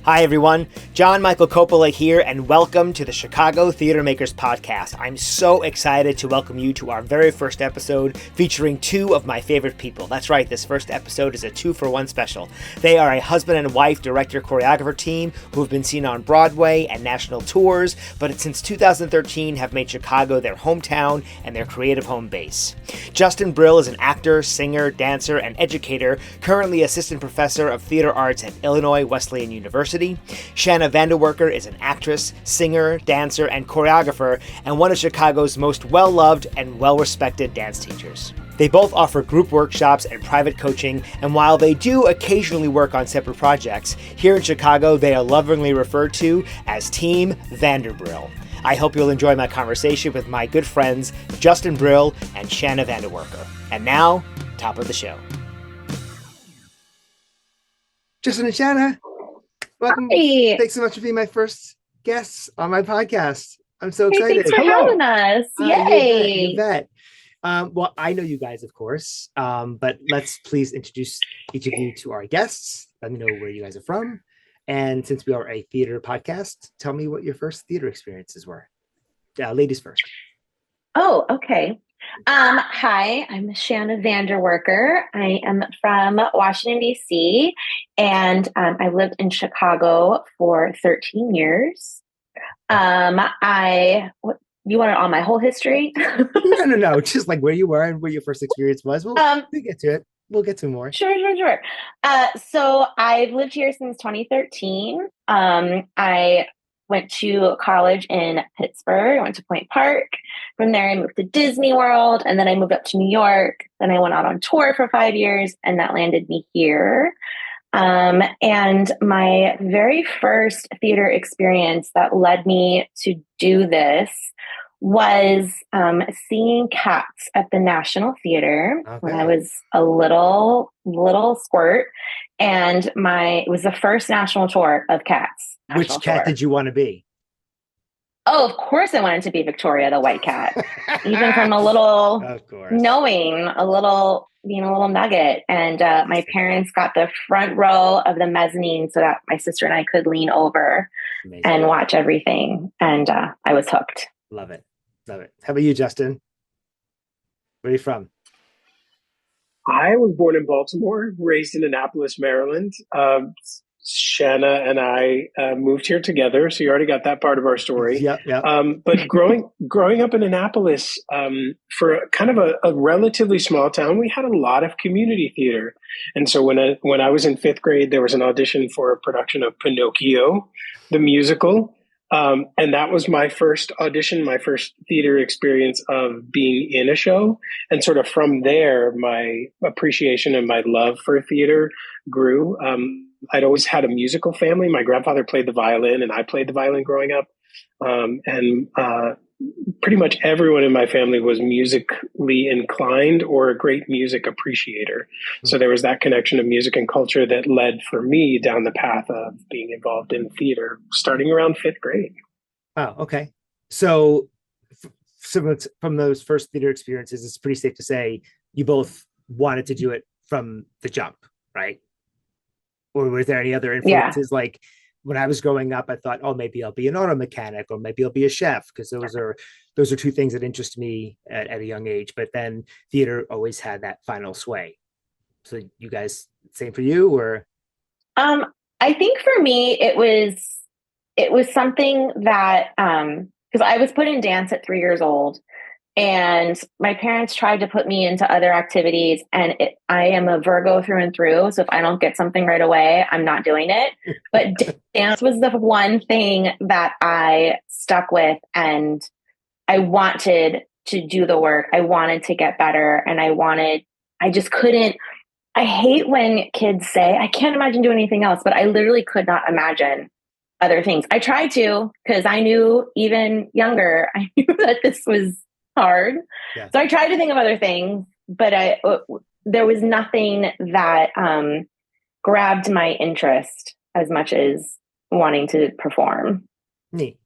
Hi everyone, John Michael Coppola here, and welcome to the Chicago Theater Makers Podcast. I'm so excited to welcome you to our very first episode featuring two of my favorite people. That's right, this first episode is a 2-for-1 special. They are a husband and wife director-choreographer team who have been seen on Broadway and national tours, but since 2013 have made Chicago their hometown and their creative home base. Justin Brill is an actor, singer, dancer, and educator, currently assistant professor of theater arts at Illinois Wesleyan University. Shanna VanDerwerker is an actress, singer, dancer, and choreographer, and one of Chicago's most well-loved and well-respected dance teachers. They both offer group workshops and private coaching, and while they do occasionally work on separate projects, here in Chicago they are lovingly referred to as Team VanDerBrill. I hope you'll enjoy my conversation with my good friends Justin Brill and Shanna VanDerwerker. And now, top of the show. Justin and Shanna, welcome. Hi. Thanks so much for being my first guests on my podcast. I'm so excited. Thanks for having us. Yay. You bet. Well, I know you guys, of course, but let's please introduce each of you to our guests. Let me know where you guys are from. And since we are a theater podcast, tell me what your first theater experiences were. Ladies first. Oh, okay. Hi, I'm Shanna VanDerwerker. I am from Washington, D.C., and I've lived in Chicago for 13 years. You want it on my whole history? No. Just like where you were and where your first experience was. We'll get to it. We'll get to more. Sure. So I've lived here since 2013. I went to college in Pittsburgh. I went to Point Park. From there, I moved to Disney World, and then I moved up to New York. Then I went out on tour for 5 years, and that landed me here. And my very first theater experience that led me to do this was seeing Cats at the National Theater when I was a little squirt, and it was the first national tour of Cats. Which cat did you want to be? Oh, of course I wanted to be Victoria the White Cat, even from a little being a little nugget. And my parents got the front row of the mezzanine so that my sister and I could lean over and watch everything. And I was hooked. Love it. How about you, Justin? Where are you from? I was born in Baltimore, raised in Annapolis, Maryland. Shanna and I moved here together, so you already got that part of our story. Yeah. But growing up in Annapolis, for kind of a relatively small town, we had a lot of community theater. And so when I was in 5th grade, there was an audition for a production of Pinocchio, the musical. And that was my first audition, my first theater experience of being in a show. And sort of from there, my appreciation and my love for theater grew. I'd always had a musical family. My grandfather played the violin and I played the violin growing up. And pretty much everyone in my family was musically inclined or a great music appreciator. So there was that connection of music and culture that led for me down the path of being involved in theater starting around 5th grade. Oh, okay. So from those first theater experiences, it's pretty safe to say you both wanted to do it from the jump, right? Or were there any other influences? Yeah. Like when I was growing up, I thought, oh, maybe I'll be an auto mechanic or maybe I'll be a chef, because those are two things that interest me at a young age. But then theater always had that final sway. So you guys, same for you, or? I think for me, it was something that, because I was put in dance at 3 years old, and my parents tried to put me into other activities, and I am a Virgo through and through. So if I don't get something right away, I'm not doing it. But dance was the one thing that I stuck with, and I wanted to do the work. I wanted to get better, and I just couldn't. I hate when kids say, I can't imagine doing anything else, but I literally could not imagine other things. I tried to, because I knew even younger, I knew that this was hard. Yeah. So I tried to think of other things, but there was nothing that grabbed my interest as much as wanting to perform. Neat.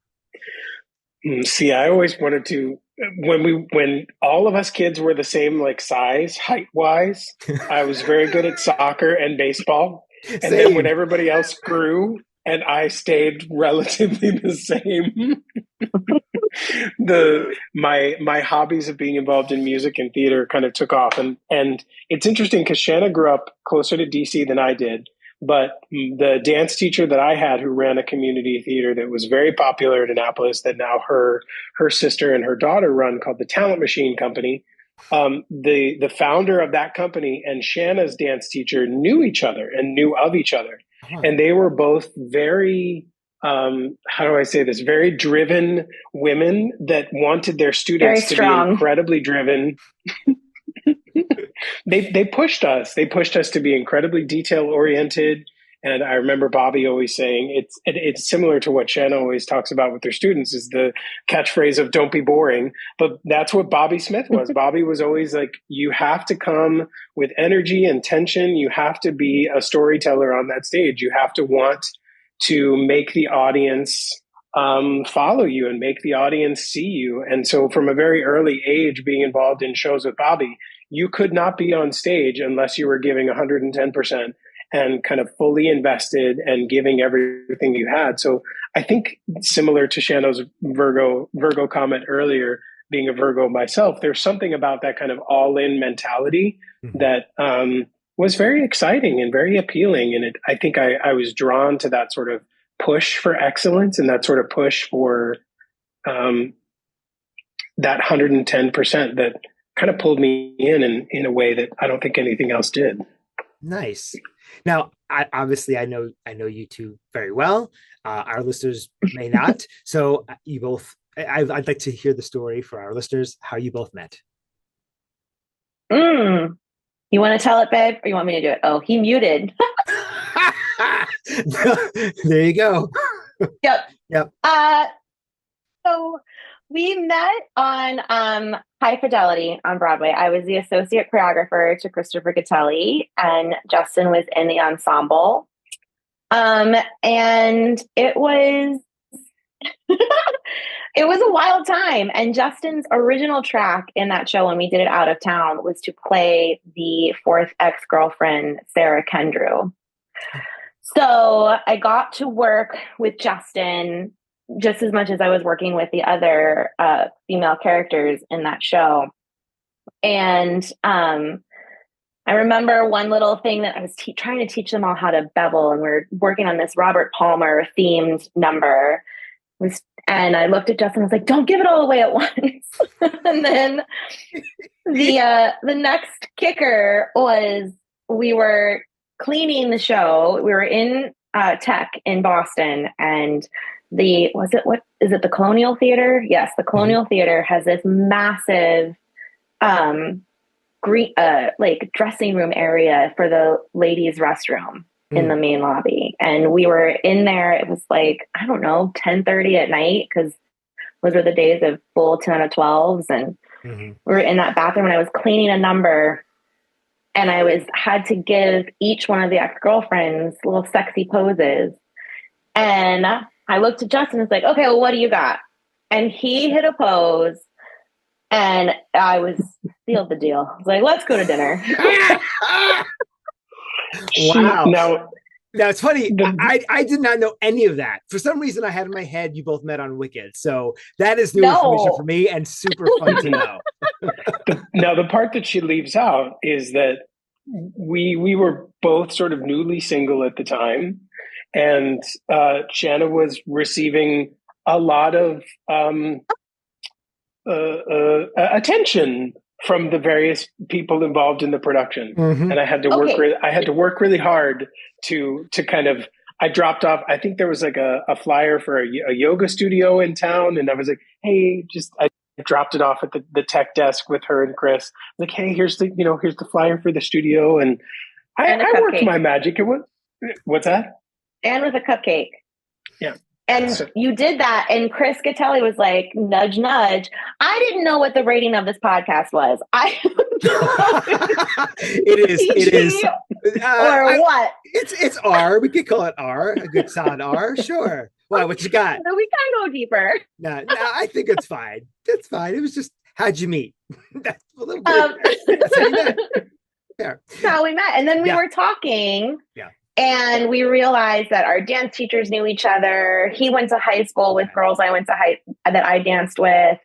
See, I always wanted to, when all of us kids were the same, like size, height wise, I was very good at soccer and baseball. And then when everybody else grew, and I stayed relatively the same. My hobbies of being involved in music and theater kind of took off, and it's interesting because Shanna grew up closer to DC than I did, but the dance teacher that I had who ran a community theater that was very popular in Annapolis that now her sister and her daughter run, called the Talent Machine Company. The founder of that company and Shanna's dance teacher knew each other and knew of each other. And they were both very, how do I say this, very driven women that wanted their students to be incredibly driven. They pushed us. They pushed us to be incredibly detail oriented. And I remember Bobby always saying it's similar to what Shanna always talks about with their students, is the catchphrase of "Don't be boring." But that's what Bobby Smith was. Bobby was always like, you have to come with energy and tension. You have to be a storyteller on that stage. You have to want to make the audience follow you and make the audience see you. And so from a very early age, being involved in shows with Bobby, you could not be on stage unless you were giving 110%. And kind of fully invested and giving everything you had. So I think similar to Shanna's Virgo comment earlier, being a Virgo myself, there's something about that kind of all-in mentality that was very exciting and very appealing. And I think I was drawn to that sort of push for excellence and that sort of push for that 110% that kind of pulled me in a way that I don't think anything else did. Nice. Now, obviously, I know you two very well. Our listeners may not. So you both, I'd like to hear the story for our listeners, how you both met. You want to tell it, babe, or you want me to do it? Oh, he muted. There you go. Yep. So we met on High Fidelity on Broadway. I was the associate choreographer to Christopher Gattelli, and Justin was in the ensemble. And it was it was a wild time. And Justin's original track in that show, when we did it out of town, was to play the fourth ex-girlfriend, Sarah Kendrew. So I got to work with Justin just as much as I was working with the other female characters in that show. And I remember one little thing that I was trying to teach them all how to bevel, and we're working on this Robert Palmer themed number. And I looked at Justin and was like, don't give it all away at once. And then the next kicker was, we were cleaning the show. We were in Tech in Boston, and the Colonial Theater? Yes, the Colonial Theater has this massive green dressing room area for the ladies' restroom in the main lobby. And we were in there. It was like, I don't know, 10:30 at night, because those were the days of full 10 out of 12s. And we were in that bathroom, and I was cleaning a number, and I had to give each one of the ex-girlfriends little sexy poses. And I looked at Justin and was like, okay, well, what do you got? And he hit a pose, and I sealed the deal. I was like, let's go to dinner. Wow. Now it's funny. I did not know any of that. For some reason, I had in my head you both met on Wicked. So that is new information for me and super fun to know. Now, the part that she leaves out is that we were both sort of newly single at the time. And Shanna was receiving a lot of attention from the various people involved in the production, and I had to work. I had to work really hard to kind of. I dropped off. I think there was like a flyer for a yoga studio in town, and I was like, "Hey, I dropped it off at the tech desk with her and Chris. Like, hey, here's the flyer for the studio," and I worked my magic. It was what's that? And with a cupcake. Yeah. And you did that, and Chris Gattelli was like, nudge, nudge. I didn't know what the rating of this podcast was. It is. What? It's R. We could call it R. A good solid R. Sure. Well, what you got? No, we can go deeper. No, I think it's fine. It's fine. It was just, how'd you meet? That's a little bit. That's how you met. That's how we met. And then we were talking. Yeah. And we realized that our dance teachers knew each other. He went to high school with girls that I danced with.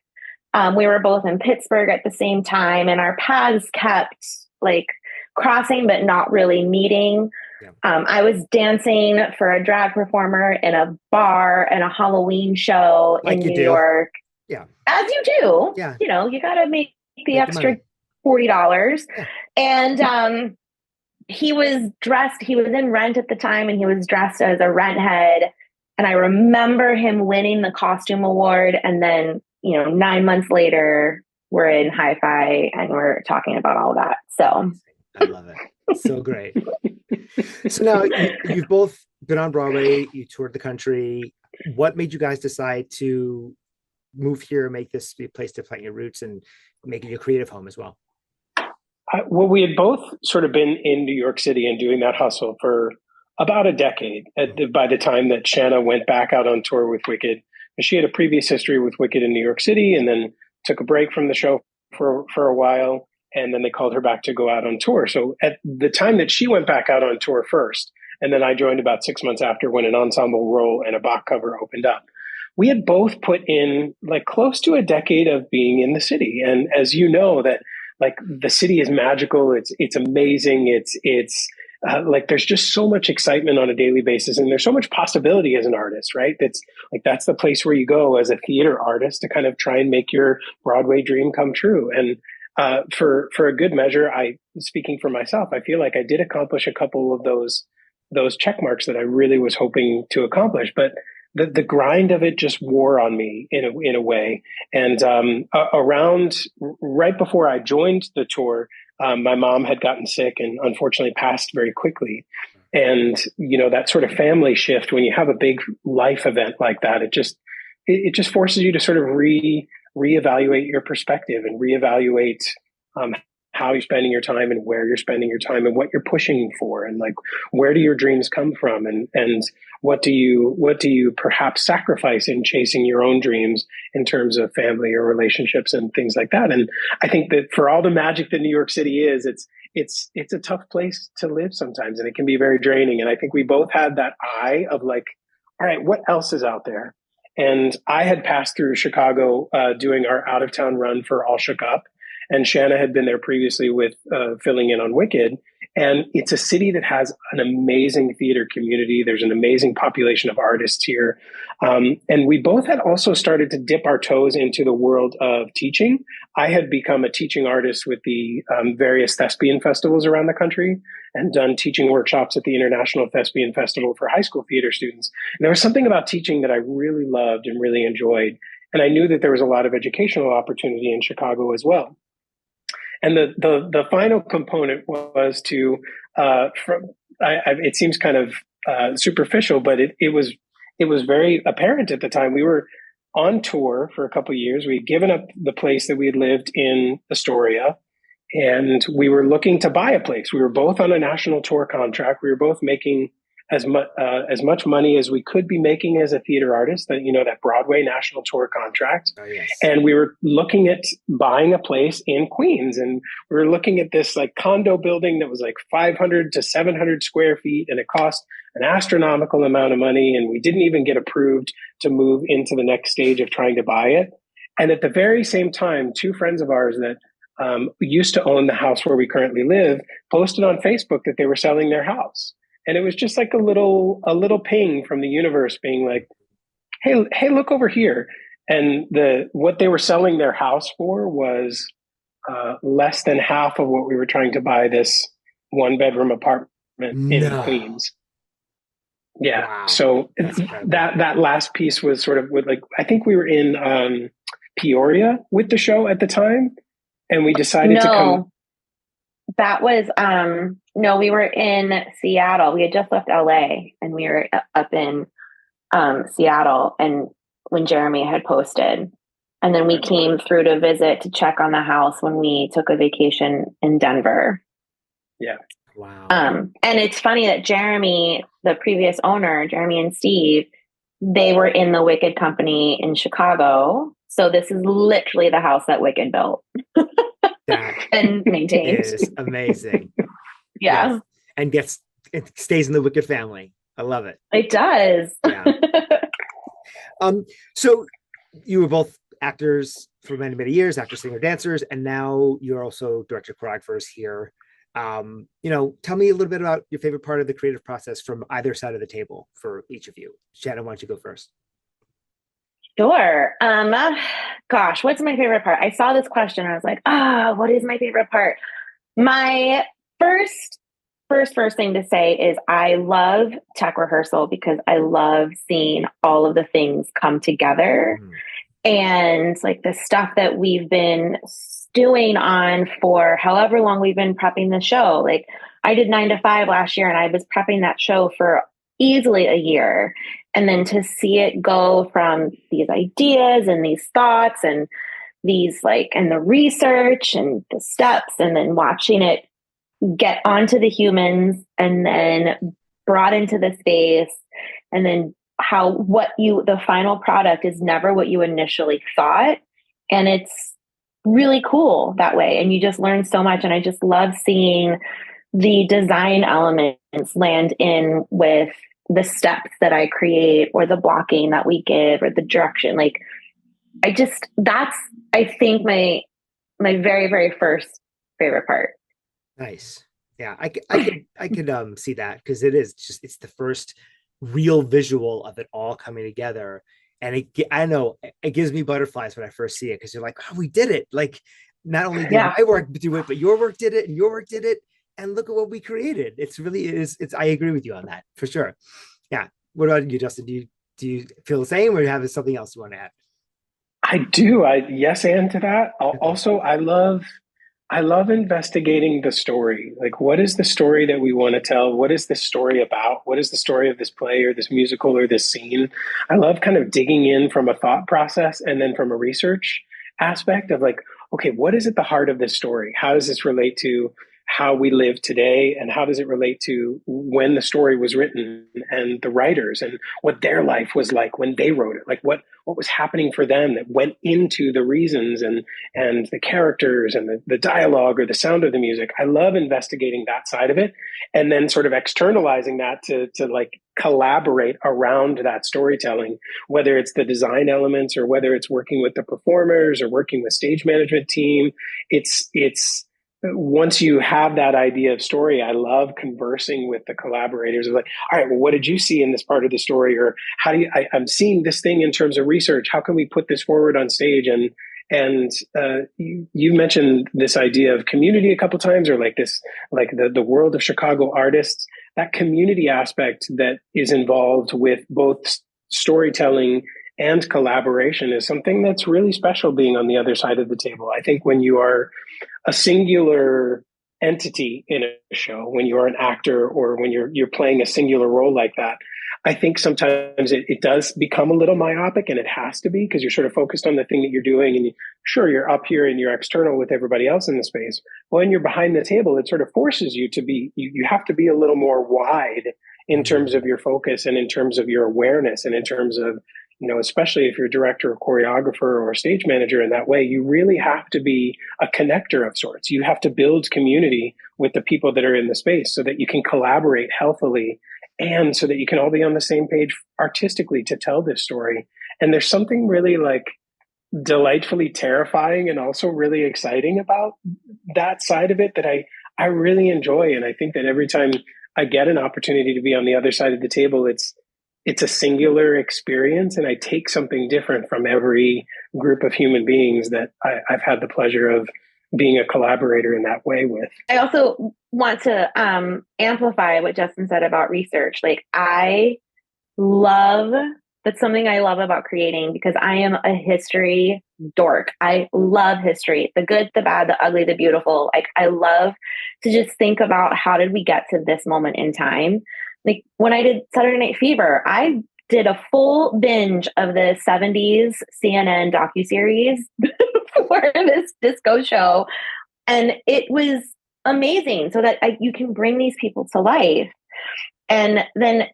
We were both in Pittsburgh at the same time, and our paths kept like crossing, but not really meeting. Yeah. I was dancing for a drag performer in a bar and a Halloween show in New York. Yeah. As you do. Yeah. You know, you got to make the extra $40. Yeah. And he was in Rent at the time, and he was dressed as a rent head. And I remember him winning the costume award. And then, 9 months later, we're in Hi-Fi and we're talking about all that. So I love it. So great. So now you've both been on Broadway, you toured the country. What made you guys decide to move here, make this be a place to plant your roots and make it your creative home as well? Well, we had both sort of been in New York City and doing that hustle for about a decade by the time that Shanna went back out on tour with Wicked. She had a previous history with Wicked in New York City and then took a break from the show for a while. And then they called her back to go out on tour. So at the time that she went back out on tour first, and then I joined about 6 months after when an ensemble role and a Bach cover opened up, we had both put in like close to a decade of being in the city. And as you know, that like the city is magical. It's amazing. It's like there's just so much excitement on a daily basis, and there's so much possibility as an artist, right? That's the place where you go as a theater artist to kind of try and make your Broadway dream come true. And for a good measure, speaking for myself, I feel like I did accomplish a couple of those check marks that I really was hoping to accomplish, but the grind of it just wore on me in a way. And around right before I joined the tour, my mom had gotten sick and unfortunately passed very quickly. And that sort of family shift, when you have a big life event like that, it just forces you to sort of reevaluate your perspective and reevaluate how you're spending your time and where you're spending your time and what you're pushing for, and like where do your dreams come from, and what do you perhaps sacrifice in chasing your own dreams in terms of family or relationships and things like that. And I think that for all the magic that New York City is, it's a tough place to live sometimes, and it can be very draining. And I think we both had that eye of like, all right, what else is out there? And I had passed through Chicago doing our out of town run for All Shook Up. And Shanna had been there previously with filling in on Wicked. And it's a city that has an amazing theater community. There's an amazing population of artists here. And we both had also started to dip our toes into the world of teaching. I had become a teaching artist with the various thespian festivals around the country and done teaching workshops at the International Thespian Festival for high school theater students. And there was something about teaching that I really loved and really enjoyed. And I knew that there was a lot of educational opportunity in Chicago as well. And the final component was to, it seems kind of superficial, but it was very apparent at the time. We were on tour for a couple of years. We had given up the place that we had lived in Astoria, and we were looking to buy a place. We were both on a national tour contract. We were both making as much money as we could be making as a theater artist, that Broadway National tour contract. Oh, yes. And we were looking at buying a place in Queens, and we were looking at this like condo building that was like 500 to 700 square feet, and it cost an astronomical amount of money. And we didn't even get approved to move into the next stage of trying to buy it. And at the very same time, two friends of ours that used to own the house where we currently live posted on Facebook that they were selling their house. And it was just like a little ping from the universe being like, hey, look over here. And what they were selling their house for was less than half of what we were trying to buy this 1-bedroom apartment in Queens. Yeah. Wow. So that last piece was sort of with like, I think we were in Peoria with the show at the time, and we decided to come. That was, we were in Seattle. We had just left LA and we were up in Seattle, and when Jeremy had posted, and then we came through to visit to check on the house when we took a vacation in Denver. Yeah. Wow. And it's funny that Jeremy, the previous owner, Jeremy and Steve, they were in the Wicked company in Chicago. So this is literally the house that Wicked built. That and maintained. Is amazing. Yeah. Yes. And gets It stays in the Wicked family. I love it. It does. Yeah. So you were both actors for many, many years, actors, singer, dancers, and now you're also director choreographers here. Tell me a little bit about your favorite part of the creative process from either side of the table for each of you. Shanna, why don't you go first? Sure. Gosh, what's my favorite part? I saw this question. I was like, what is my favorite part? My first thing to say is I love tech rehearsal because I love seeing all of the things come together. And like the stuff that we've been stewing on for however long we've been prepping the show. Like I did 9 to 5 last year and I was prepping that show for easily a year. And then to see it go from these ideas and these thoughts and these and the research and the steps, and then watching it get onto the humans and then brought into the space, and then the final product is never what you initially thought. And it's really cool that way. And you just learn so much. And I just love seeing the design elements land in with the steps that I create or the blocking that we give or the direction. That's, I think my very, very first favorite part. Nice. Yeah. I could see that because it's the first real visual of it all coming together. And I know it gives me butterflies when I first see it, because you're like, oh, we did it. Like not only did my work do it, but your work did it and your work did it. And look at what we created. I agree with you on that for sure. Yeah. What about you, Justin? Do you feel the same, or you have something else you want to add? I do. Yes, and to that. Also, I love investigating the story. Like, what is the story that we want to tell? What is this story about? What is the story of this play or this musical or this scene? I love kind of digging in from a thought process and then from a research aspect of like, okay, what is at the heart of this story? How does this relate to how we live today, and how does it relate to when the story was written and the writers and what their life was like when they wrote it? Like what was happening for them that went into the reasons and the characters and the dialogue or the sound of the music. I love investigating that side of it and then sort of externalizing that to like collaborate around that storytelling, whether it's the design elements or whether it's working with the performers or working with stage management team. It's once you have that idea of story, I love conversing with the collaborators of like, all right, well, what did you see in this part of the story? Or how do I'm seeing this thing in terms of research. How can we put this forward on stage? And you mentioned this idea of community a couple times, or like this, like the world of Chicago artists, that community aspect that is involved with both storytelling and collaboration is something that's really special being on the other side of the table. I think when you are a singular entity in a show, when you are an actor or when you're playing a singular role like that, I think sometimes it does become a little myopic, and it has to be, because you're sort of focused on the thing that you're doing, and sure, you're up here and you're external with everybody else in the space. When you're behind the table, it sort of forces you to be, you have to be a little more wide in terms of your focus and in terms of your awareness and in terms of, especially if you're a director or choreographer or stage manager in that way, you really have to be a connector of sorts. You have to build community with the people that are in the space so that you can collaborate healthily and so that you can all be on the same page artistically to tell this story. And there's something really like delightfully terrifying and also really exciting about that side of it that I really enjoy. And I think that every time I get an opportunity to be on the other side of the table, it's a singular experience, and I take something different from every group of human beings that I've had the pleasure of being a collaborator in that way with. I also want to amplify what Justin said about research. Like that's something I love about creating, because I am a history dork. I love history, the good, the bad, the ugly, the beautiful. Like I love to just think about how did we get to this moment in time. Like when I did Saturday Night Fever, I did a full binge of the 70s CNN docuseries for this disco show. And it was amazing so that you can bring these people to life. And then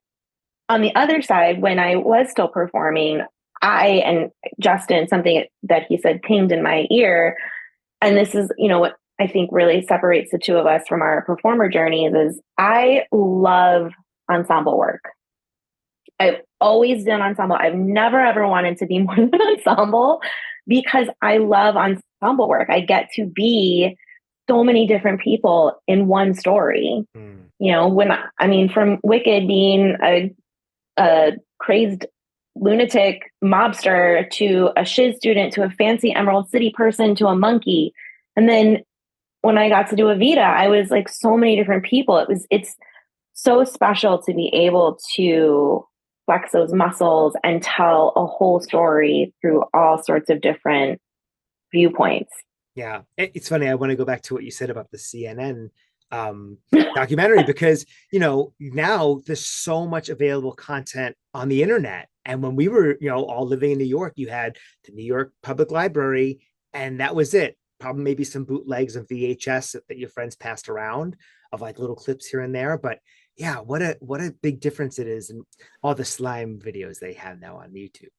on the other side, when I was still performing, and Justin, something that he said pinged in my ear. And this is, what I think really separates the two of us from our performer journeys is I love ensemble work. I've always done ensemble. I've never ever wanted to be more than ensemble because I love ensemble work. I get to be so many different people in one story. You know, from Wicked being a crazed lunatic mobster to a shiz student to a fancy Emerald City person to a monkey. And then when I got to do Evita, I was like so many different people. It's so special to be able to flex those muscles and tell a whole story through all sorts of different viewpoints. Yeah. It's funny. I want to go back to what you said about the CNN documentary, because, you know, now there's so much available content on the internet. And when we were, you know, all living in New York, you had the New York Public Library, and that was it. Probably maybe some bootlegs of VHS that your friends passed around of like little clips here and there. But yeah, what a big difference it is in all the slime videos they have now on YouTube.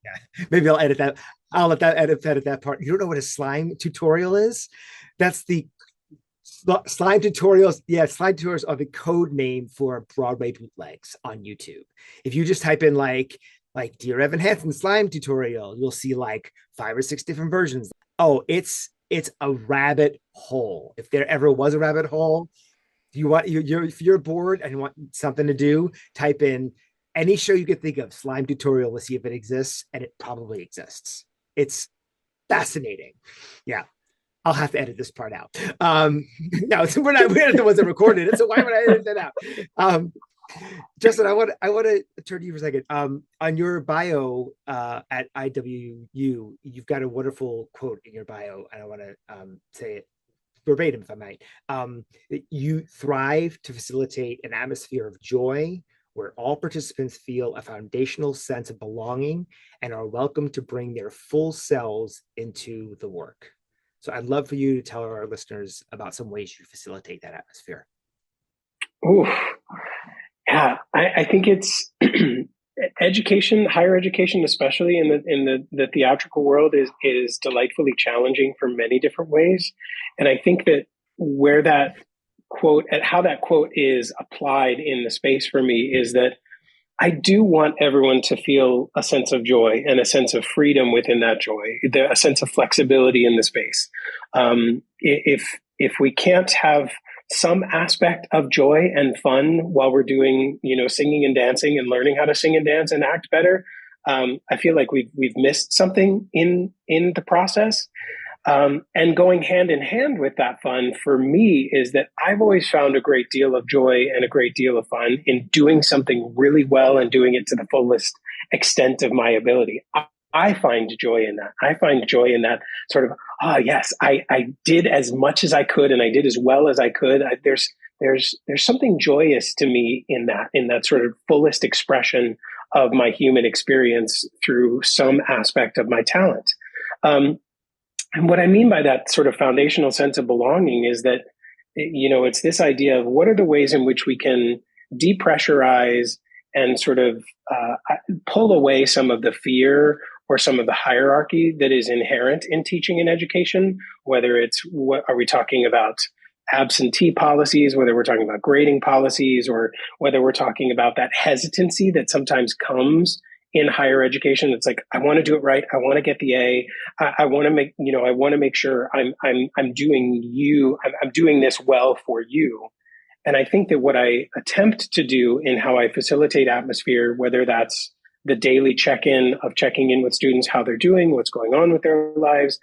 Yeah, maybe I'll edit that. I'll edit that part. You don't know what a slime tutorial is? That's the slime tutorials. Yeah, slime tutorials are the code name for Broadway bootlegs on YouTube. If you just type in like Dear Evan Hansen slime tutorial, you'll see like 5 or 6 different versions. Oh, it's a rabbit hole. If there ever was a rabbit hole, if you're bored and you want something to do, type in any show you could think of, slime tutorial, to see if it exists, and it probably exists. It's fascinating. Yeah. I'll have to edit this part out. No, we're not the ones that recorded it, so why would I edit that out? Justin, I want to turn to you for a second. On your bio at IWU, you've got a wonderful quote in your bio, and I want to say it verbatim, if I might. You thrive to facilitate an atmosphere of joy where all participants feel a foundational sense of belonging and are welcome to bring their full selves into the work. So I'd love for you to tell our listeners about some ways you facilitate that atmosphere. Oh, yeah, I think it's education, higher education, especially in the theatrical world, is delightfully challenging for many different ways. And I think that where that quote and how that quote is applied in the space for me is that I do want everyone to feel a sense of joy and a sense of freedom within that joy, a sense of flexibility in the space. If we can't have some aspect of joy and fun while we're doing, you know, singing and dancing and learning how to sing and dance and act better, I feel like we've missed something in the process. And going hand in hand with that fun for me is that I've always found a great deal of joy and a great deal of fun in doing something really well and doing it to the fullest extent of my ability. I find joy in that. I find joy in that sort of, yes, I did as much as I could and I did as well as I could. There's something joyous to me in that sort of fullest expression of my human experience through some aspect of my talent. And what I mean by that sort of foundational sense of belonging is that, you know, it's this idea of what are the ways in which we can depressurize and sort of pull away some of the fear or some of the hierarchy that is inherent in teaching and education, whether it's what are we talking about absentee policies, whether we're talking about grading policies, or whether we're talking about that hesitancy that sometimes comes in higher education. It's like, I want to do it right. I want to get the A. I want to make sure I'm doing this well for you. And I think that what I attempt to do in how I facilitate atmosphere, whether that's the daily checking in with students, how they're doing, what's going on with their lives,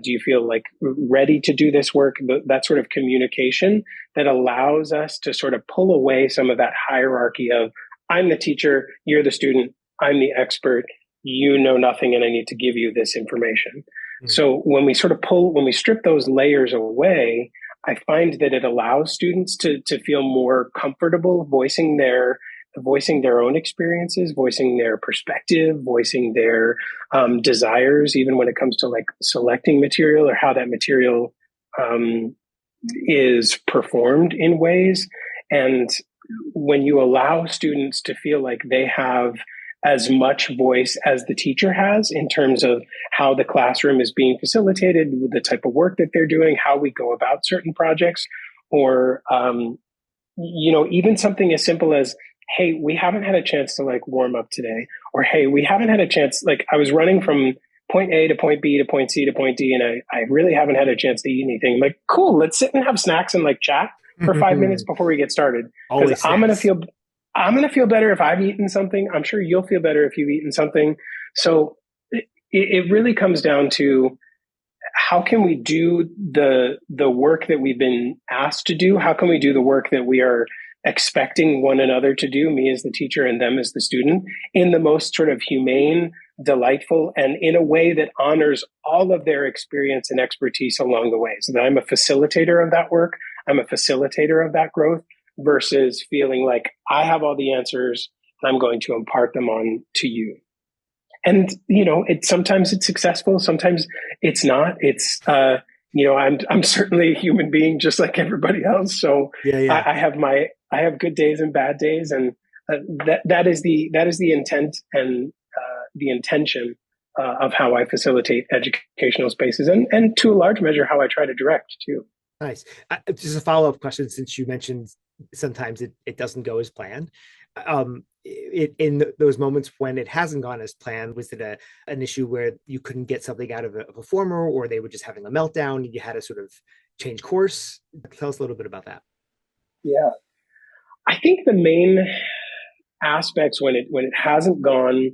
do you feel like ready to do this work? That sort of communication that allows us to sort of pull away some of that hierarchy of, I'm the teacher, you're the student, I'm the expert, you know nothing, and I need to give you this information. Mm-hmm. So when we strip those layers away, I find that it allows students to feel more comfortable voicing their own experiences, voicing their perspective, voicing their desires, even when it comes to like selecting material or how that material is performed in ways. And when you allow students to feel like they have as much voice as the teacher has in terms of how the classroom is being facilitated, the type of work that they're doing, how we go about certain projects, or even something as simple as, hey, we haven't had a chance to like warm up today, or hey, we haven't had a chance, like I was running from point A to point B to point C to point D, and I really haven't had a chance to eat anything. I'm like, cool, let's sit and have snacks and like chat for 5 minutes before we get started. Because I'm gonna feel better if I've eaten something. I'm sure you'll feel better if you've eaten something. So it really comes down to, how can we do the work that we've been asked to do? How can we do the work that we are expecting one another to do, me as the teacher and them as the student, in the most sort of humane, delightful, and in a way that honors all of their experience and expertise along the way, so that I'm a facilitator of that work, I'm a facilitator of that growth, versus feeling like I have all the answers and I'm going to impart them on to you. And, sometimes it's successful, sometimes it's not. It's, I'm certainly a human being just like everybody else. So I have good days and bad days. And that is the intent and the intention of how I facilitate educational spaces, and to a large measure, how I try to direct too. Nice. Just a follow-up question, since you mentioned sometimes it doesn't go as planned. In those moments when it hasn't gone as planned, was it an issue where you couldn't get something out of a performer, or they were just having a meltdown and you had to sort of change course? Tell us a little bit about that. Yeah, I think the main aspects when it hasn't gone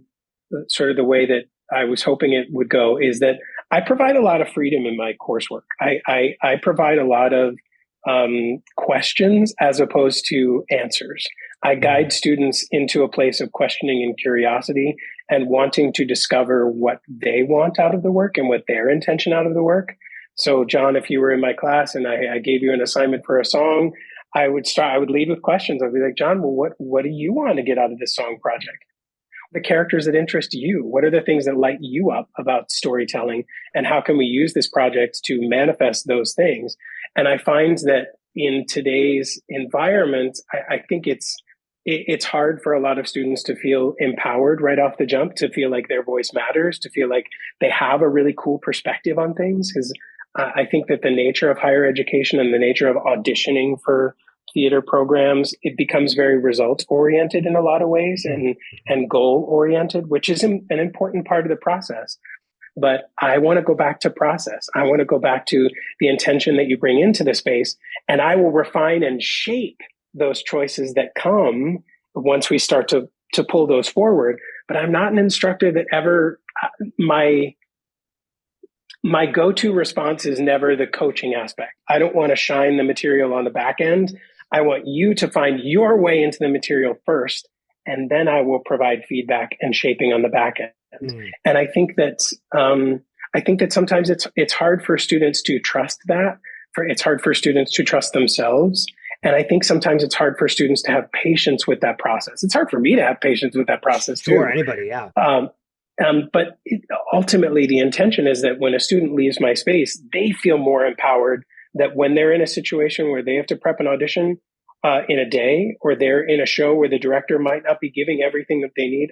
sort of the way that I was hoping it would go is that I provide a lot of freedom in my coursework. I provide a lot of questions as opposed to answers. I guide students into a place of questioning and curiosity and wanting to discover what they want out of the work and what their intention out of the work. So, John, if you were in my class and I gave you an assignment for a song, I would lead with questions. I'd be like, John, well, what do you want to get out of this song project? The characters that interest you? What are the things that light you up about storytelling? And how can we use this project to manifest those things? And I find that in today's environment, I think it's hard for a lot of students to feel empowered right off the jump, to feel like their voice matters, to feel like they have a really cool perspective on things. Because I think that the nature of higher education and the nature of auditioning for theater programs, it becomes very result oriented in a lot of ways, and goal oriented, which is an important part of the process. But I want to go back to process. I want to go back to the intention that you bring into the space, and I will refine and shape those choices that come once we start to pull those forward. But I'm not an instructor that ever, my go-to response is never the coaching aspect. I don't want to shine the material on the back end. I want you to find your way into the material first, and then I will provide feedback and shaping on the back end. And I think that sometimes it's hard for students to trust that. It's hard for students to trust themselves. And I think sometimes it's hard for students to have patience with that process. It's hard for me to have patience with that process too. Sure, anybody, yeah. But ultimately, the intention is that when a student leaves my space, they feel more empowered, that when they're in a situation where they have to prep an audition in a day, or they're in a show where the director might not be giving everything that they need.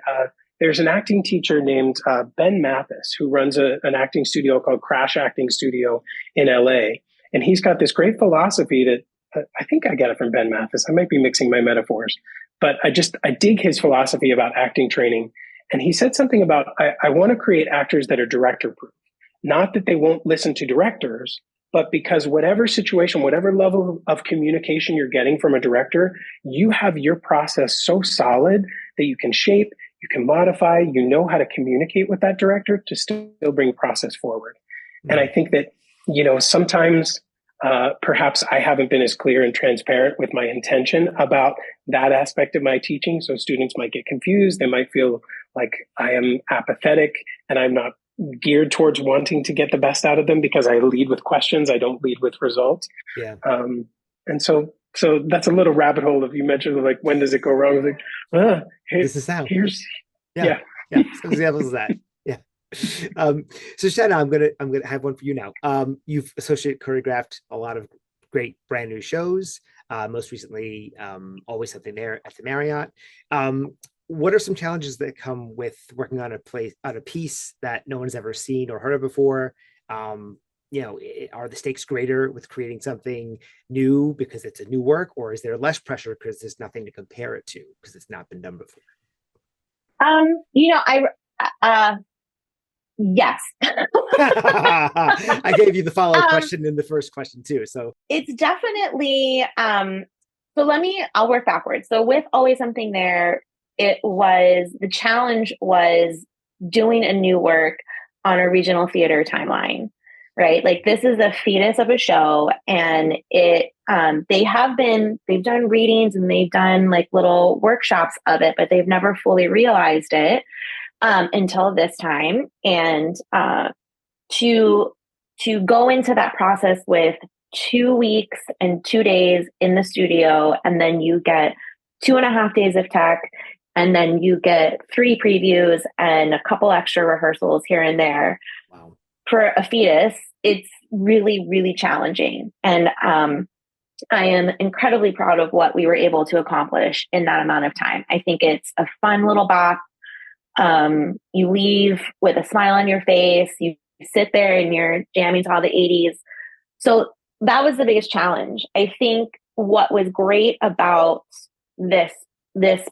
There's an acting teacher named Ben Mathis who runs an acting studio called Crash Acting Studio in LA. And he's got this great philosophy that I think I get it from Ben Mathis. I might be mixing my metaphors, but I dig his philosophy about acting training. And he said something about, I want to create actors that are director proof. Not that they won't listen to directors, but because whatever situation, whatever level of communication you're getting from a director, you have your process so solid that you can shape, you can modify, you know how to communicate with that director to still bring process forward. Mm-hmm. And I think that, sometimes perhaps I haven't been as clear and transparent with my intention about that aspect of my teaching. So students might get confused. They might feel like I am apathetic and I'm not geared towards wanting to get the best out of them because I lead with questions. I don't lead with results. Yeah. And so that's a little rabbit hole. If you mentioned like, when does it go wrong? It's like, this is how. Yeah. Some examples of that. Yeah. So Shanna, I'm gonna have one for you now. You've associate choreographed a lot of great brand new shows. Most recently, Always Something There at the Marriott. what are some challenges that come with working on a piece that no one's ever seen or heard of before? Are the stakes greater with creating something new because it's a new work, or is there less pressure because there's nothing to compare it to because it's not been done before? Yes. I gave you the follow-up question in the first question too. So it's definitely, I'll work backwards. So with Always Something There, the challenge was doing a new work on a regional theater timeline, right? Like this is a fetus of a show, and they've done readings and they've done like little workshops of it, but they've never fully realized it until this time. And to go into that process with 2 weeks and 2 days in the studio, and then you get 2.5 days of tech, and then you get 3 previews and a couple extra rehearsals here and there. Wow. For a fetus, it's really, really challenging. And I am incredibly proud of what we were able to accomplish in that amount of time. I think it's a fun little bop. You leave with a smile on your face. You sit there and you're jamming to all the 80s. So that was the biggest challenge. I think what was great about this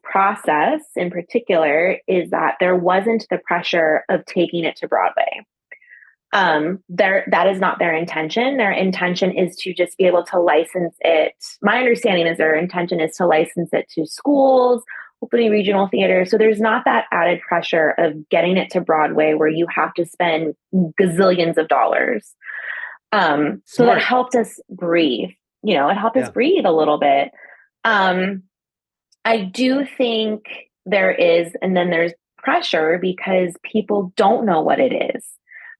process in particular is that there wasn't the pressure of taking it to Broadway. That is not their intention. Their intention is to just be able to license it. My understanding is their intention is to license it to schools, hopefully regional theaters. So there's not that added pressure of getting it to Broadway where you have to spend gazillions of dollars. So that helped us breathe. It helped us breathe a little bit. I do think there's pressure because people don't know what it is,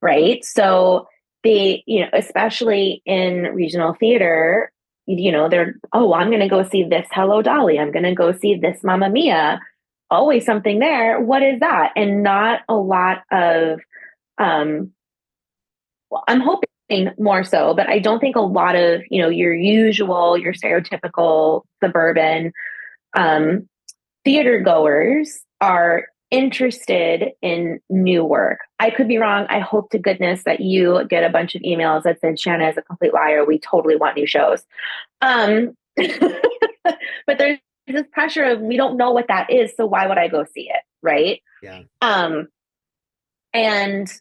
right? So they, especially in regional theater, they're, I'm going to go see this Hello Dolly. I'm going to go see this Mamma Mia. Always Something There. What is that? And not a lot of, I'm hoping more so, but I don't think a lot of, your stereotypical suburban theater goers are interested in new work. I could be wrong. I hope to goodness that you get a bunch of emails that said Shanna is a complete liar. We totally want new shows. But there's this pressure of we don't know what that is, so why would I go see it, right? Yeah. And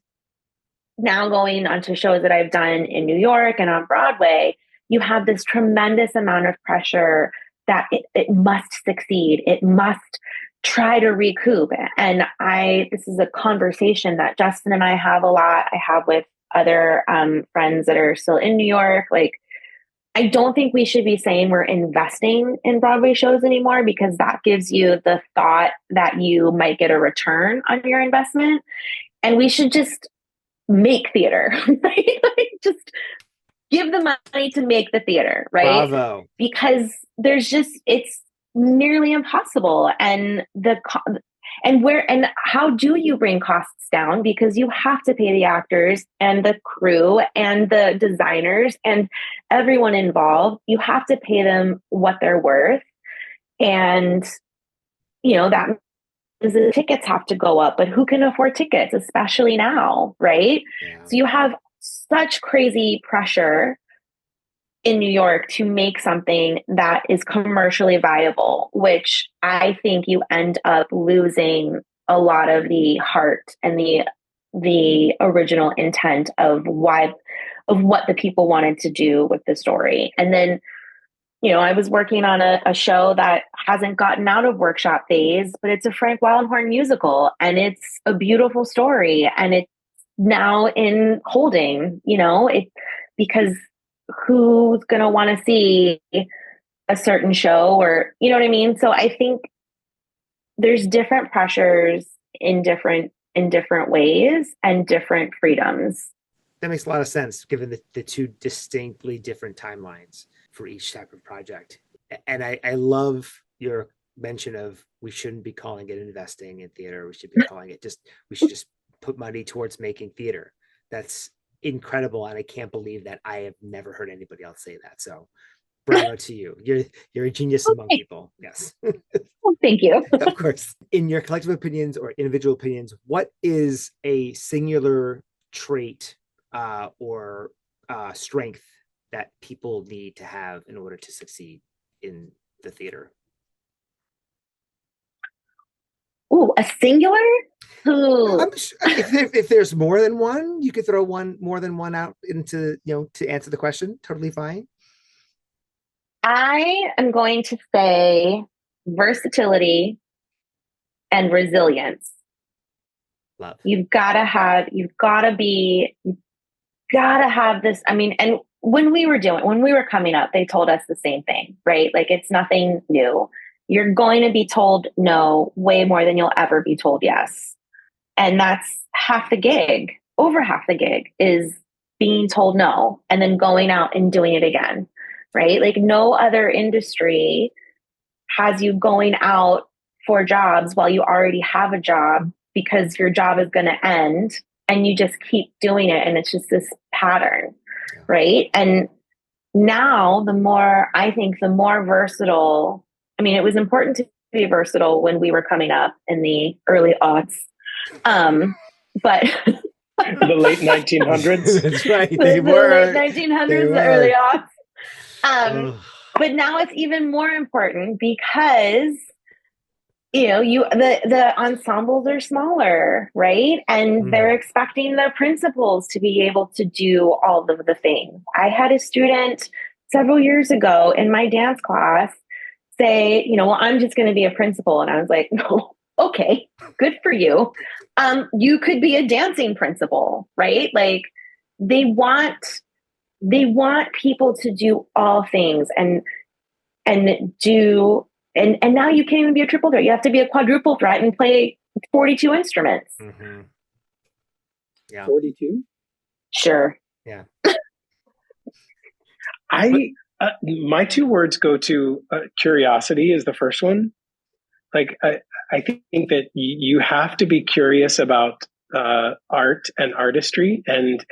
now going on to shows that I've done in New York and on Broadway, you have this tremendous amount of pressure that it must succeed. It must try to recoup. And this is a conversation that Justin and I have a lot. I have with other friends that are still in New York. Like, I don't think we should be saying we're investing in Broadway shows anymore, because that gives you the thought that you might get a return on your investment. And we should just make theater, right? Like, just give the money to make the theater, right? Bravo. Because it's nearly impossible. And how do you bring costs down? Because you have to pay the actors and the crew and the designers and everyone involved. You have to pay them what they're worth. And, that the tickets have to go up, but who can afford tickets, especially now, right? Yeah. So you have such crazy pressure in New York to make something that is commercially viable, which I think you end up losing a lot of the heart and the original intent of what the people wanted to do with the story. And then, I was working on a show that hasn't gotten out of workshop phase, but it's a Frank Wallenhorn musical, and it's a beautiful story, and it's now in holding, because who's going to want to see a certain show, or, you know what I mean? So I think there's different pressures in different ways and different freedoms. That makes a lot of sense, given the two distinctly different timelines for each type of project. And I love your mention of we shouldn't be calling it investing in theater. We should be calling it we should just put money towards making theater. That's incredible. And I can't believe that I have never heard anybody else say that. So Bravo to you. You're a genius among people. Yes. Well, thank you. Of course. In your collective opinions or individual opinions, what is a singular trait or strength that people need to have in order to succeed in the theater? Ooh, a singular? Ooh. If there's more than one, you could throw more than one out into, to answer the question. Totally fine. I am going to say versatility and resilience. Love. You've got to have this. I mean, and when we were coming up, they told us the same thing, right? Like, it's nothing new. You're going to be told no way more than you'll ever be told yes. And that's half the gig. Over half the gig is being told no and then going out and doing it again, right? Like, no other industry has you going out for jobs while you already have a job, because your job is going to end and you just keep doing it. And it's just this pattern, right? And now the more versatile, I mean, it was important to be versatile when we were coming up in the early aughts. But the late 1900s. That's right. The late 1900s, the early aughts. But now it's even more important because, the ensembles are smaller, right? And they're expecting the principals to be able to do all of the things. I had a student several years ago in my dance class say, well, I'm just going to be a principal. And I was like, no, okay, good for you. You could be a dancing principal, right? Like, they want people to do all things and now you can't even be a triple threat. You have to be a quadruple threat and play 42 instruments. Mm-hmm. Yeah. 42? Sure. Yeah. My two words go to curiosity is the first one. Like, I think that you have to be curious about art and artistry and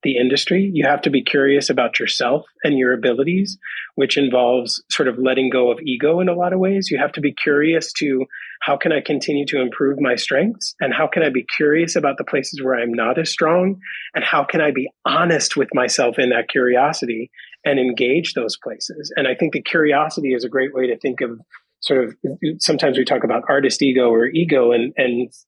the industry. You have to be curious about yourself and your abilities, which involves sort of letting go of ego in a lot of ways. You have to be curious to, how can I continue to improve my strengths? And how can I be curious about the places where I'm not as strong? And how can I be honest with myself in that curiosity and engage those places? And I think the curiosity is a great way to think of sort of, sometimes we talk about artist ego or ego, and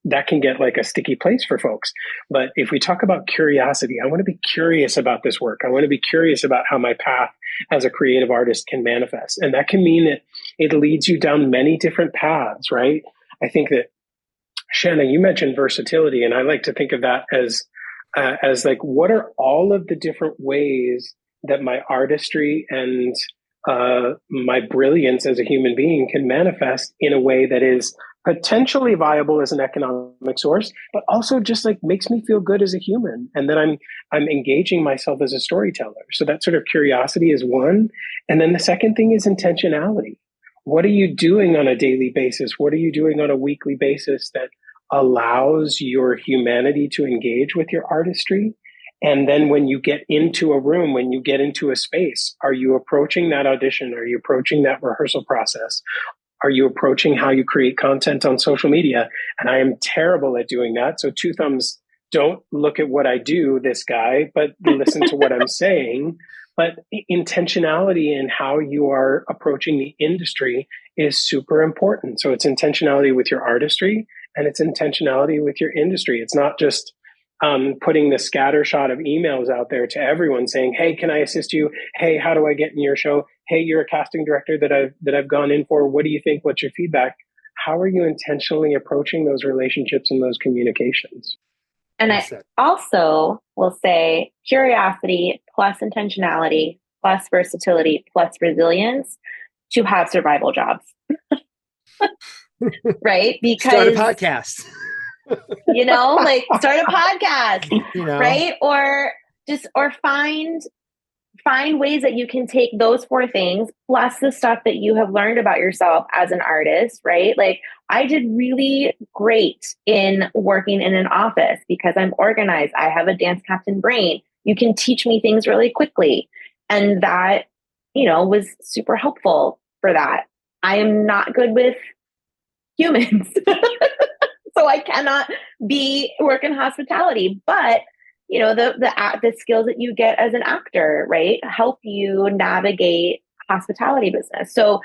that can get like a sticky place for folks. But if we talk about curiosity, I want to be curious about this work. I want to be curious about how my path as a creative artist can manifest. And that can mean that it leads you down many different paths, right? I think that, Shanna, you mentioned versatility, and I like to think of that as like, what are all of the different ways that my artistry and my brilliance as a human being can manifest in a way that is potentially viable as an economic source, but also just like makes me feel good as a human. And then I'm engaging myself as a storyteller. So that sort of curiosity is one. And then the second thing is intentionality. What are you doing on a daily basis? What are you doing on a weekly basis that allows your humanity to engage with your artistry? And then when you get into a room, when you get into a space, are you approaching that audition? Are you approaching that rehearsal process? Are you approaching how you create content on social media? And I am terrible at doing that. So 2 thumbs, don't look at what I do, this guy, but listen to what I'm saying. But intentionality in how you are approaching the industry is super important. So it's intentionality with your artistry and it's intentionality with your industry. It's not just putting the scatter shot of emails out there to everyone saying, hey, can I assist you? Hey, how do I get in your show? Hey, you're a casting director that I've gone in for. What do you think? What's your feedback? How are you intentionally approaching those relationships and those communications? And I also will say curiosity plus intentionality plus versatility plus resilience to have survival jobs. Right? Because start a podcast. Like start a podcast, right? Or find ways that you can take those 4 things plus the stuff that you have learned about yourself as an artist, right? Like, I did really great in working in an office because I'm organized. I have a dance captain brain. You can teach me things really quickly. And that was super helpful for that. I am not good with humans. So I cannot work in hospitality, but the skills that you get as an actor, right, help you navigate hospitality business. So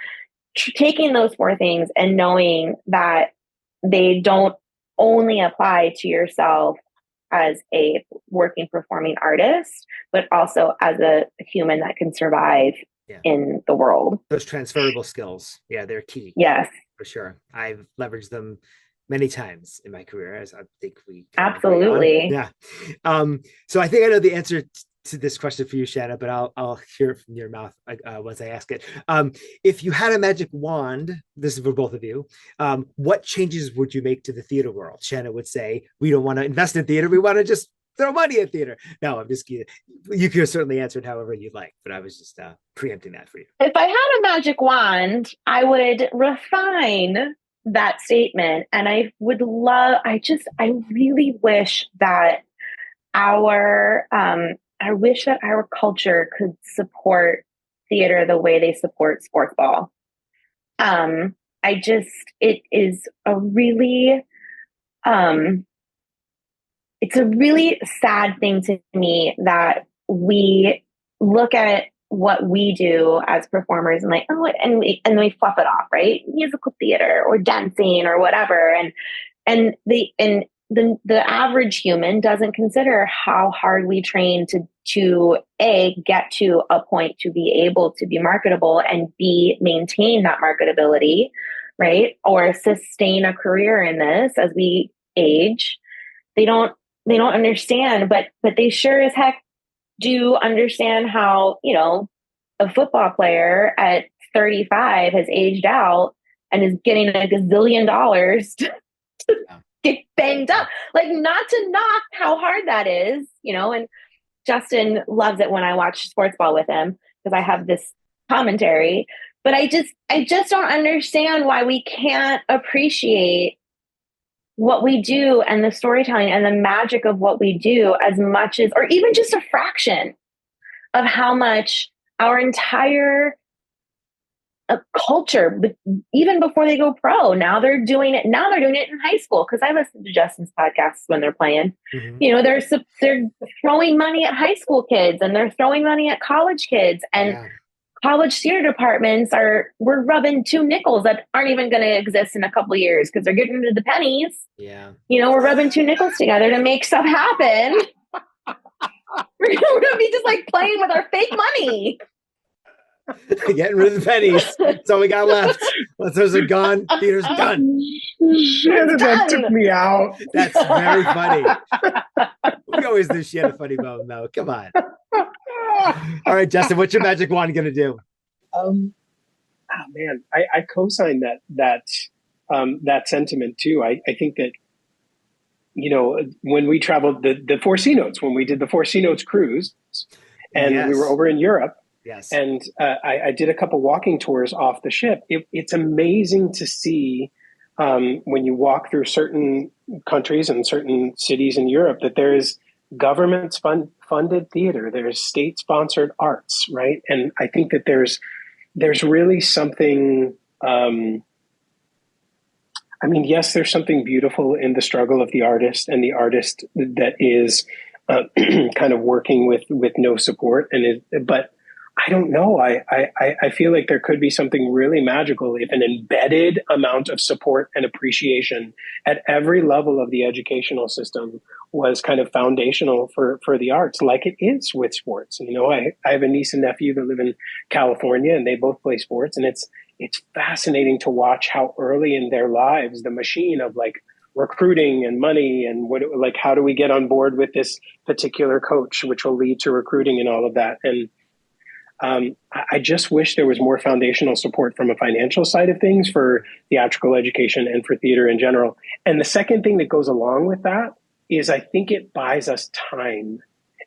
taking those 4 things and knowing that they don't only apply to yourself as a working performing artist, but also as a human that can survive in the world. Those transferable skills, they're key. Yes, for sure. I've leveraged them many times in my career, as I think we absolutely. So I think I know the answer to this question for you, Shanna, but I'll hear it from your mouth once I ask it. If you had a magic wand, this is for both of you, what changes would you make to the theater world? Shanna would say, we don't want to invest in theater, we want to just throw money at theater. No, I'm just kidding. You could certainly answer it however you'd like, but I was just preempting that for you. If I had a magic wand, I would refine that statement. And I really wish that I wish that our culture could support theater the way they support sports ball. It is it's a really sad thing to me that we look at what we do as performers and and we fluff it off, right? Musical theater or dancing or whatever. And the average human doesn't consider how hard we train to get to a point to be able to be marketable and maintain that marketability, right? Or sustain a career in this as we age. They don't understand, but they sure as heck do understand how, a football player at 35 has aged out and is getting a gazillion dollars to get banged up. Not to knock how hard that is, and Justin loves it when I watch sports ball with him because I have this commentary, but I just don't understand why we can't appreciate what we do and the storytelling and the magic of what we do as much as, or even just a fraction of how much our entire culture, but even before they go pro, now they're doing it in high school. Cause I listen to Justin's podcasts when they're playing, they're throwing money at high school kids and they're throwing money at college kids and college theater departments we're rubbing 2 nickels that aren't even going to exist in a couple of years because they're getting rid of the pennies. Yeah. We're rubbing 2 nickels together to make stuff happen. We're going to be just playing with our fake money. Getting rid of the pennies. That's all we got left. Once those are gone, theater's done. Shanna, that took me out. That's very funny. We always knew she had a funny bone, though. Come on. All right, Justin, what's your magic wand going to do? Man, I co-sign that sentiment too. I think that, when we traveled the Four C Notes, when we did the Four C Notes cruise and we were over in Europe, and I did a couple walking tours off the ship. It's amazing to see when you walk through certain countries and certain cities in Europe that there is government funded theater, there's state sponsored arts, right? And I think that there's really something, yes, there's something beautiful in the struggle of the artist and the artist that is kind of working with no support. But I don't know. I feel like there could be something really magical if an embedded amount of support and appreciation at every level of the educational system was kind of foundational for the arts, like it is with sports. I have a niece and nephew that live in California and they both play sports, and it's fascinating to watch how early in their lives the machine of recruiting and money and how do we get on board with this particular coach, which will lead to recruiting and all of that. And I just wish there was more foundational support from a financial side of things for theatrical education and for theater in general. And the second thing that goes along with that is I think it buys us time.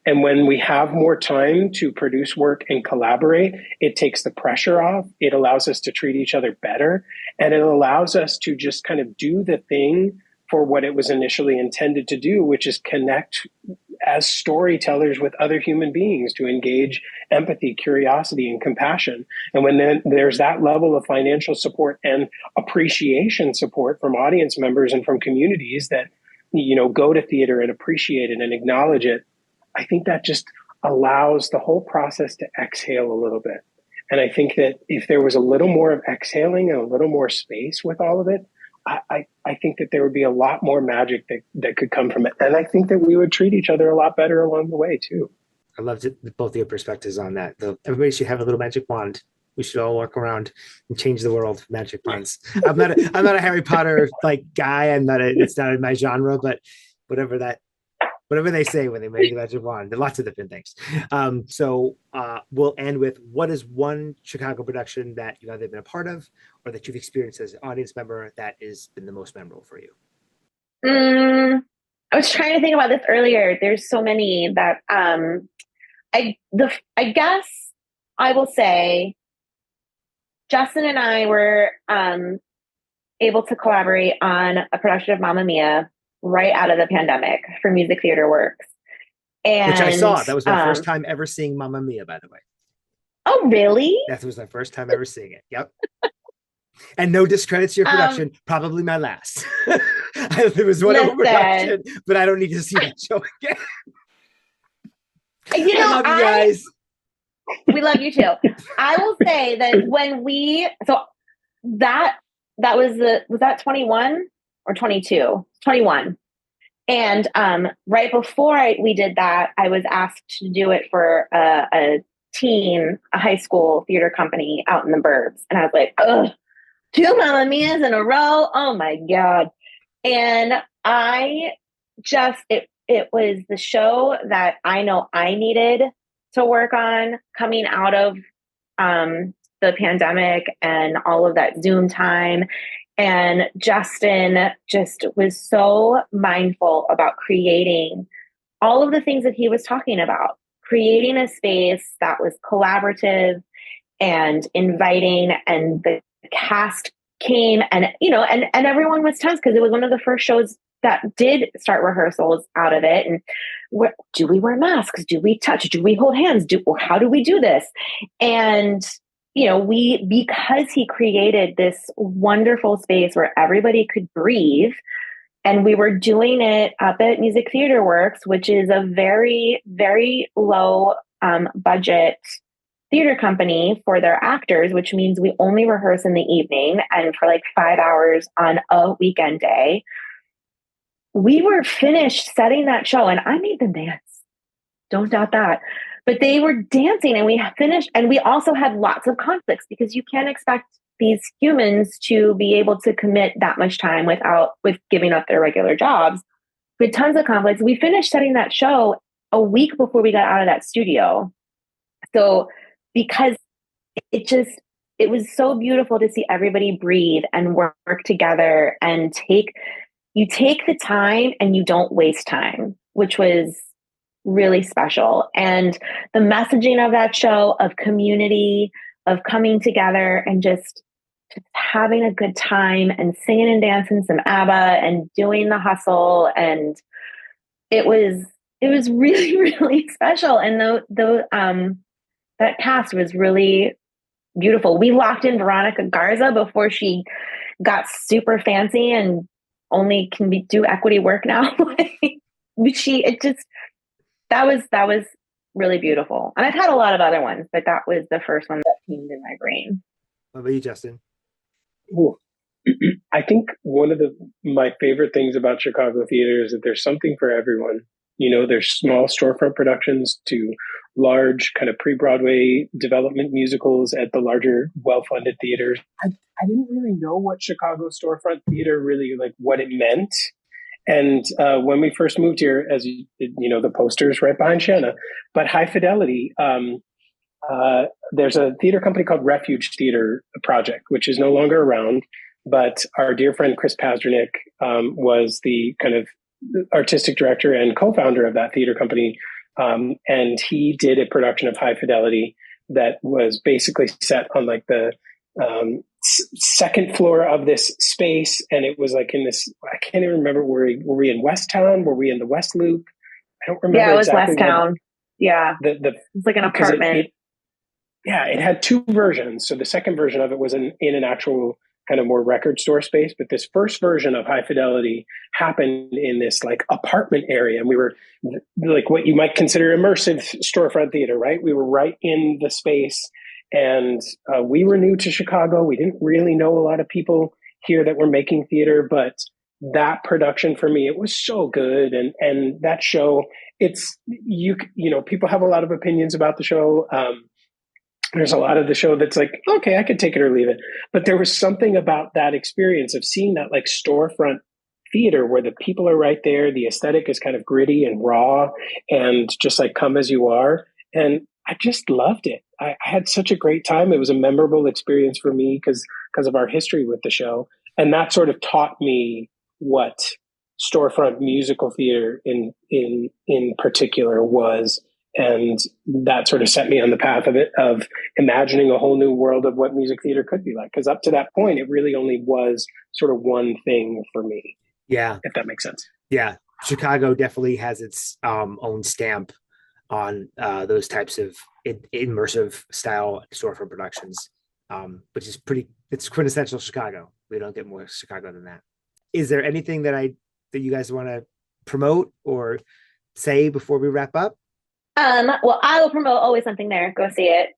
And when we have more time to produce work and collaborate, it takes the pressure off. It allows us to treat each other better. And it allows us to just kind of do the thing for what it was initially intended to do, which is connect as storytellers with other human beings to engage empathy, curiosity, and compassion. And when then there's that level of financial support and appreciation support from audience members and from communities that, go to theater and appreciate it and acknowledge it, I think that just allows the whole process to exhale a little bit. And I think that if there was a little more of exhaling and a little more space with all of it, I think that there would be a lot more magic that could come from it. And I think that we would treat each other a lot better along the way too. I loved both of your perspectives on that. Everybody should have a little magic wand. We should all walk around and change the world with magic wands. I'm not a Harry Potter guy. It's not my genre, but whatever they say when they make the magic wand, there are lots of different things. So we'll end with, what is one Chicago production that you've either been a part of or that you've experienced as an audience member that has been the most memorable for you? I was trying to think about this earlier. There's so many that I guess I will say Justin and I were able to collaborate on a production of Mamma Mia right out of the pandemic for Music Theater Works. And which I saw. That was my first time ever seeing Mamma Mia, by the way. Oh, really? That was my first time ever seeing it. Yep. And no discredits to your production, probably my last. It was one overproduction, but I don't need to see that show again. I love you guys. We love you too. I will say that when was that 21 or 22? 21. And right before we did that, I was asked to do it for a high school theater company out in the burbs. And I was like, ugh, 2 Mamma Mias in a row. Oh my God. And it was the show that I know I needed to work on coming out of the pandemic and all of that Zoom time. And Justin just was so mindful about creating all of the things that he was talking about, creating a space that was collaborative and inviting, and the cast came and everyone was tense because it was one of the first shows that did start rehearsals out of it. And do we wear masks? Do we touch? Do we hold hands? How do we do this? And because he created this wonderful space where everybody could breathe, and we were doing it up at Music Theater Works, which is a very, very low budget theater company for their actors, which means we only rehearse in the evening and for 5 hours on a weekend day. We were finished setting that show and I made them dance. Don't doubt that. But they were dancing and we finished, and we also had lots of conflicts because you can't expect these humans to be able to commit that much time with giving up their regular jobs. We had tons of conflicts. We finished setting that show a week before we got out of that studio. So because it was so beautiful to see everybody breathe and work together and you take the time and you don't waste time, which was really special. And the messaging of that show, of community, of coming together and just having a good time and singing and dancing some ABBA and doing the hustle. And it was really, really special. And that cast was really beautiful. We locked in Veronica Garza before she got super fancy and only can do equity work now. That was really beautiful. And I've had a lot of other ones, but that was the first one that came in my brain. What about you, Justin? Ooh. I think one of my favorite things about Chicago theater is that there's something for everyone. There's small storefront productions to large kind of pre-Broadway development musicals at the larger, well-funded theaters. I didn't really know what Chicago storefront theater really, what it meant. And when we first moved here, as the poster's right behind Shanna, but High Fidelity, there's a theater company called Refuge Theater Project, which is no longer around. But our dear friend Chris Pazdernick was the kind of artistic director and co-founder of that theater company. And he did a production of High Fidelity that was basically set on the second floor of this space. And it was in this, I can't even remember, were we in West Town? Were we in the West Loop? I don't remember Yeah, it was exactly West Town. Yeah. It's like an apartment. It had two versions. So the second version of it was in an actual kind of more record store space, but this first version of High Fidelity happened in this like apartment area, and we were like what you might consider immersive storefront theater, right? We were right in the space, and we were new to Chicago. We didn't really know a lot of people here that were making theater, but that production for me, it was so good. And that show, it's, you know, people have a lot of opinions about the show. There's a lot of the show that's like, okay, I could take it or leave it. But there was something about that experience of seeing that like storefront theater where the people are right there. The aesthetic is kind of gritty and raw and just like come as you are. And I just loved it. I had such a great time. It was a memorable experience for me because of our history with the show. And that sort of taught me what storefront musical theater in particular was. And that sort of set me on the path of imagining a whole new world of what music theater could be like. Because up to that point, it really only was sort of one thing for me. Yeah. If that makes sense. Yeah. Chicago definitely has its own stamp on those types of immersive style storefront productions, which is it's quintessential Chicago. We don't get more Chicago than that. Is there anything that you guys want to promote or say before we wrap up? Well, I will promote always something there. Go see it.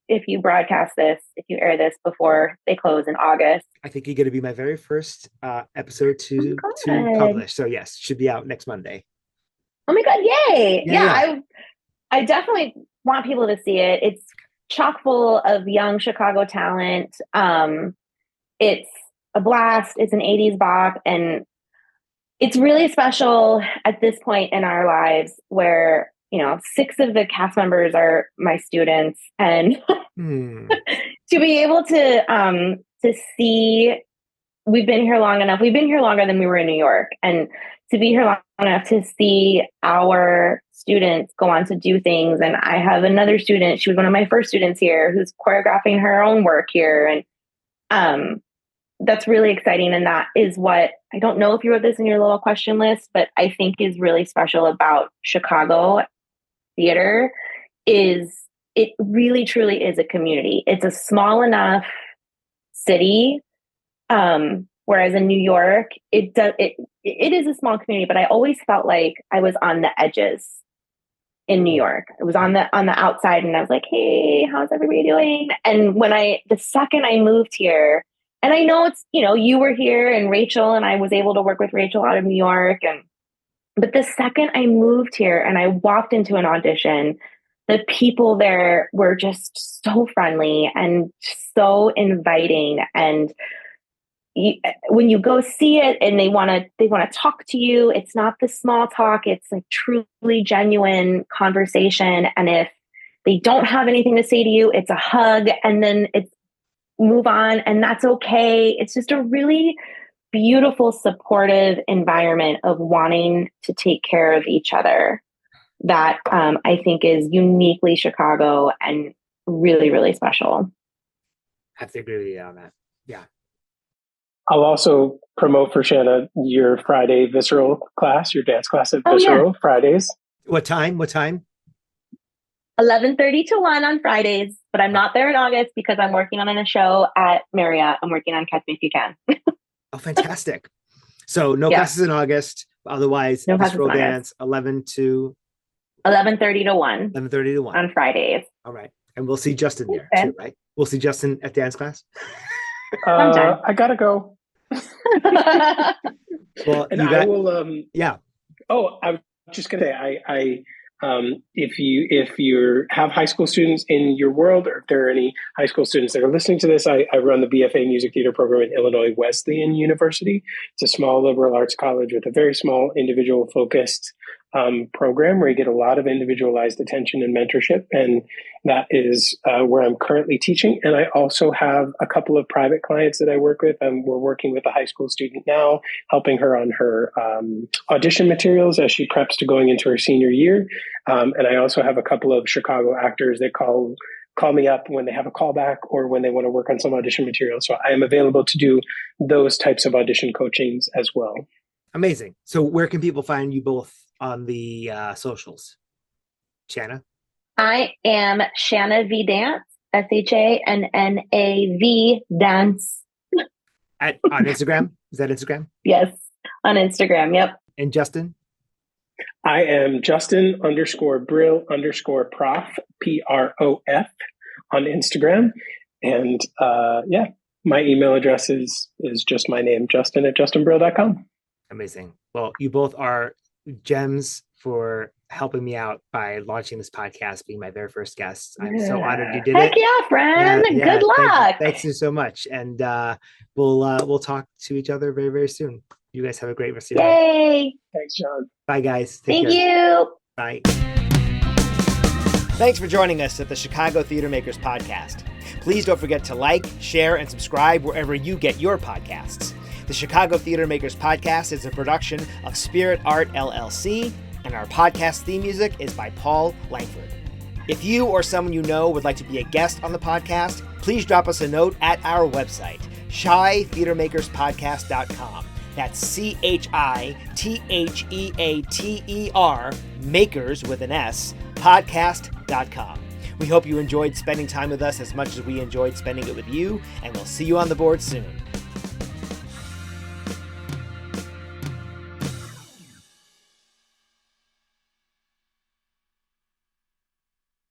If you broadcast this, if you air this before they close in August. I think you're going to be my very first episode to publish. So yes, should be out next Monday. Oh my God. Yay. Yeah. I definitely want people to see it. It's chock full of young Chicago talent. It's a blast. It's an 80s bop, and it's really special at this point in our lives where, you know, 6 of the cast members are my students, and to be able to see, we've been here long enough. We've been here longer than we were in New York, and to be here long enough to see our students go on to do things. And I have another student, she was one of my first students here, who's choreographing her own work here. And that's really exciting. And that is what, I don't know if you wrote this in your little question list, but I think is really special about Chicago theater is it really truly is a community. It's a small enough city. Whereas in New York, it is a small community, but I always felt like I was on the edges in New York. I was on the outside, and I was like, hey, how's everybody doing? And the second I moved here, and I know it's, you know, you were here and Rachel, and I was able to work with Rachel out of New York. But the second I moved here and I walked into an audition, the people there were just so friendly and so inviting. And when you go see it and they want to talk to you, it's not the small talk. It's like truly genuine conversation. And if they don't have anything to say to you, it's a hug, and then it's move on, and that's okay. It's just a really beautiful, supportive environment of wanting to take care of each other that I think is uniquely Chicago and really, really special. I have to agree with you on that. Yeah. I'll also promote for Shanna your Friday Visceral class, your dance class at Visceral Fridays. What time? 11:30 to 1 on Fridays, but I'm not there in August because I'm working on a show at Marriott. I'm working on Catch Me If You Can. Oh, fantastic. So no classes in August. Otherwise, no Visceral dance, 11:30 to 1. 11:30 to 1 on Fridays. All right. And we'll see Justin there too, right? We'll see Justin at dance class. I gotta go. Well, and I will. Yeah. Oh, I was just gonna say, if you have high school students in your world, or if there are any high school students that are listening to this, I run the BFA Music Theater program at Illinois Wesleyan University. It's a small liberal arts college with a very small individual focused program where you get a lot of individualized attention and mentorship. And that is where I'm currently teaching. And I also have a couple of private clients that I work with. We're working with a high school student now, helping her on her audition materials as she preps to going into her senior year. And I also have a couple of Chicago actors that call me up when they have a callback or when they want to work on some audition material. So I am available to do those types of audition coachings as well. Amazing. So where can people find you both on the socials? Shanna? I am Shanna V Dance, SHANNAV Dance. On Instagram? Is that Instagram? Yes, on Instagram. Yep. And Justin? I am Justin_Brill_prof, PROF, on Instagram. And my email address is just my name, Justin@justinbrill.com. Amazing. Well, you both are gems for helping me out by launching this podcast, being my very first guest. I'm so honored you did Heck it. yeah, friend. Good luck. Thanks you so much. And we'll talk to each other very, very soon. You guys have a great rest of your day. Yay. Thanks, John. Bye, guys. Thank you. Bye. Thanks for joining us at the Chicago Theater Makers Podcast. Please don't forget to like, share, and subscribe wherever you get your podcasts. The Chicago Theater Makers Podcast is a production of Spirit Art LLC, and our podcast theme music is by Paul Langford. If you or someone you know would like to be a guest on the podcast, please drop us a note at our website, ChiTheaterMakersPodcast.com. That's ChiTheater, makers with an S, podcast.com. We hope you enjoyed spending time with us as much as we enjoyed spending it with you, and we'll see you on the board soon.